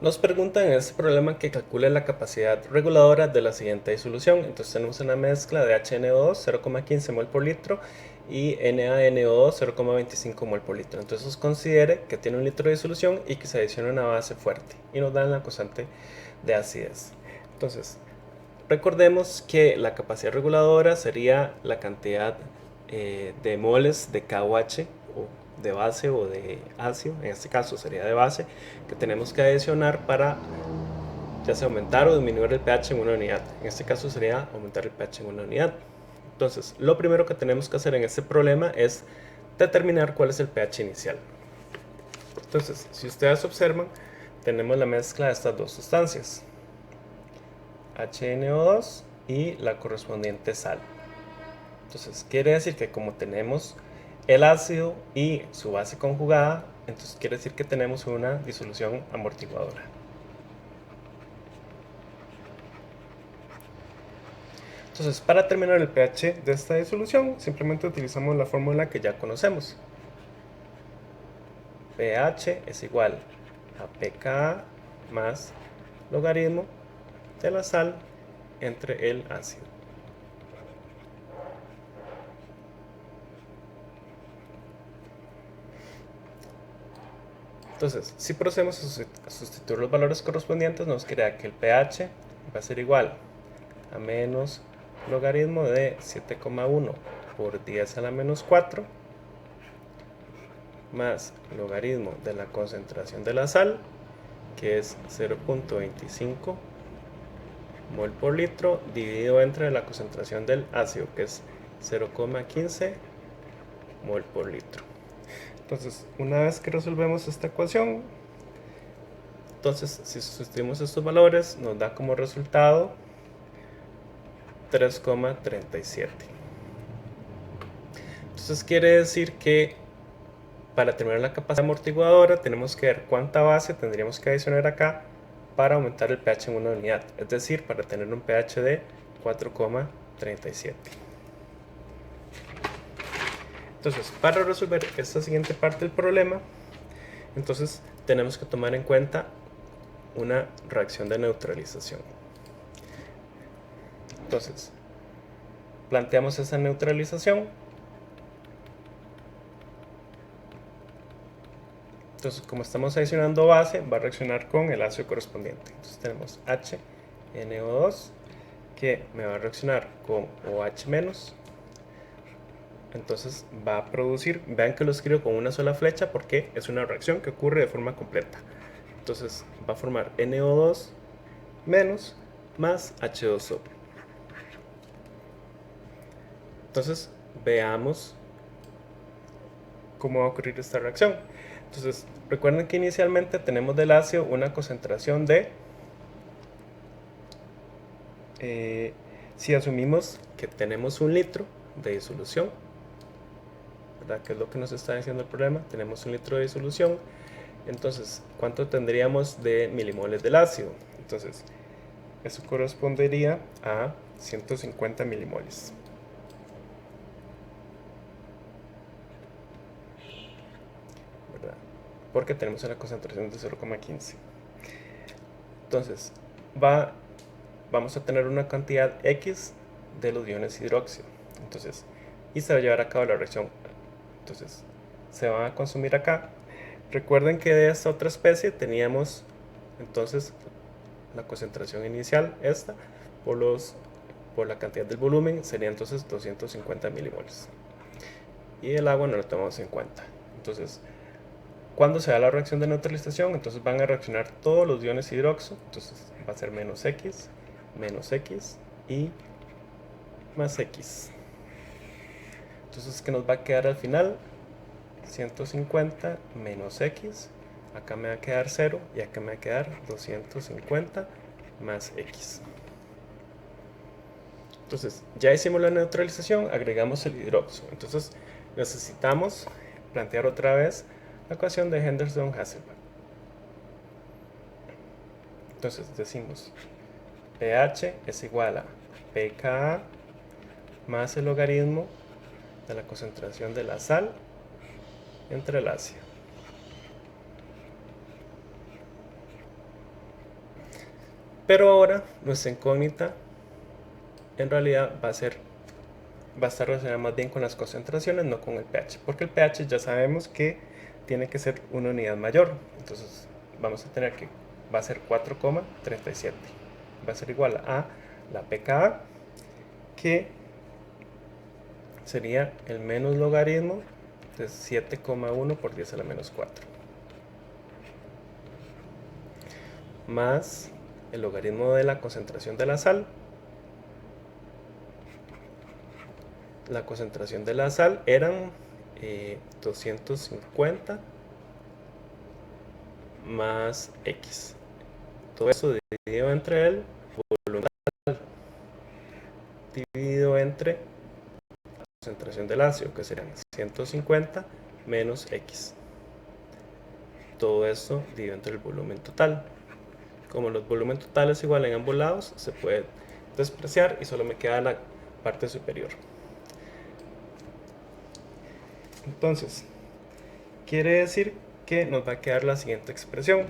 Nos preguntan en este problema que calcule la capacidad reguladora de la siguiente disolución. Entonces tenemos una mezcla de HNO2 0,15 mol por litro y NaNO2 0,25 mol por litro. Entonces considere que tiene un litro de disolución y que se adiciona una base fuerte y nos dan la constante de acidez. Entonces recordemos que la capacidad reguladora sería la cantidad de moles de KOH o de base o de ácido, en este caso sería de base, que tenemos que adicionar para ya sea aumentar o disminuir el pH en una unidad. En este caso sería aumentar el pH en una unidad. Entonces, lo primero que tenemos que hacer en este problema es determinar cuál es el pH inicial. Entonces, si ustedes observan, tenemos la mezcla de estas dos sustancias, HNO2 y la correspondiente sal. Entonces quiere decir que como tenemos el ácido y su base conjugada, entonces quiere decir que tenemos una disolución amortiguadora. Entonces para determinar el pH de esta disolución simplemente utilizamos la fórmula que ya conocemos. pH es igual a pKa más logaritmo de la sal entre el ácido. Entonces, si procedemos a sustituir los valores correspondientes, nos queda que el pH va a ser igual a menos logaritmo de 7,1 por 10 a la menos 4 más logaritmo de la concentración de la sal, que es 0,25 mol por litro, dividido entre la concentración del ácido, que es 0,15 mol por litro. Entonces, una vez que resolvemos esta ecuación, entonces si sustituimos estos valores, nos da como resultado 3,37. Entonces quiere decir que para determinar la capacidad amortiguadora tenemos que ver cuánta base tendríamos que adicionar acá para aumentar el pH en una unidad, es decir, para tener un pH de 4,37. Entonces, para resolver esta siguiente parte del problema, entonces tenemos que tomar en cuenta una reacción de neutralización. Entonces, planteamos esa neutralización. Entonces, como estamos adicionando base, va a reaccionar con el ácido correspondiente. Entonces tenemos HNO2 que me va a reaccionar con OH-. Entonces va a producir, vean que lo escribo con una sola flecha porque es una reacción que ocurre de forma completa. Entonces va a formar NO2 menos más H2O. Entonces veamos cómo va a ocurrir esta reacción. Entonces recuerden que inicialmente tenemos del ácido una concentración de, si asumimos que tenemos un litro de disolución, ¿verdad? Que es lo que nos está diciendo el problema, tenemos un litro de disolución, entonces ¿cuánto tendríamos de milimoles del ácido? Entonces eso correspondería a 150 milimoles. ¿Verdad? Porque tenemos una concentración de 0,15. Entonces vamos a tener una cantidad X de los iones hidróxido. Entonces, y se va a llevar a cabo la reacción. Entonces, se van a consumir acá. Recuerden que de esta otra especie teníamos entonces la concentración inicial, esta, por la cantidad del volumen, sería entonces 250 milimoles. Y el agua no lo tomamos en cuenta. Entonces, cuando se da la reacción de neutralización, entonces van a reaccionar todos los iones hidróxido. Entonces va a ser menos X y más X. Entonces, ¿qué nos va a quedar al final? 150 menos X. Acá me va a quedar 0 y acá me va a quedar 250 más X. Entonces, ya hicimos la neutralización, agregamos el hidróxido. Entonces, necesitamos plantear otra vez la ecuación de Henderson-Hasselbalch. Entonces, decimos pH es igual a pKa más el logaritmo de la concentración de la sal entre el ácido. Pero ahora nuestra incógnita en realidad va a estar relacionada más bien con las concentraciones, no con el pH, porque el pH ya sabemos que tiene que ser una unidad mayor. Entonces vamos a tener que va a ser 4,37, va a ser igual a la pKa, que sería el menos logaritmo de 7,1 por 10 a la menos 4, más el logaritmo de la concentración de la sal. La concentración de la sal eran 250 más X. Todo eso dividido entre el volumen dividido entre la concentración del ácido, que serían 150 menos X. Todo eso dividido entre el volumen total. Como los volúmenes totales igual en ambos lados, se puede despreciar y solo me queda la parte superior. Entonces, quiere decir que nos va a quedar la siguiente expresión.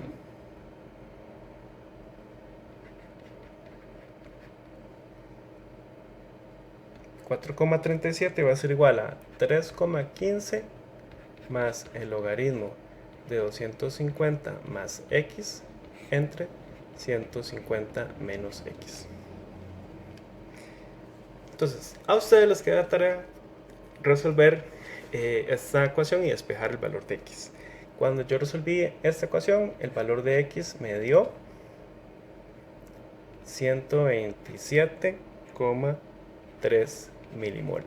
$4,37 va a ser igual a 3,15 más el logaritmo de 250 más X entre 150 menos X. Entonces, a ustedes les queda tarea resolver esta ecuación y despejar el valor de X. Cuando yo resolví esta ecuación, el valor de X me dio 127,3 milimol.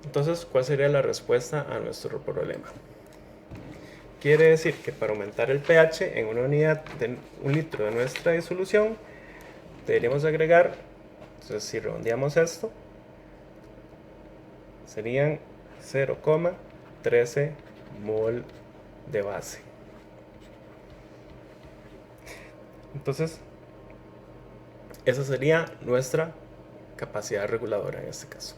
Entonces, ¿cuál sería la respuesta a nuestro problema? Quiere decir que para aumentar el pH en una unidad de 1 litro de nuestra disolución, deberíamos agregar, entonces si redondeamos esto, serían 0,13 mol de base. Entonces, esa sería nuestra capacidad reguladora en este caso.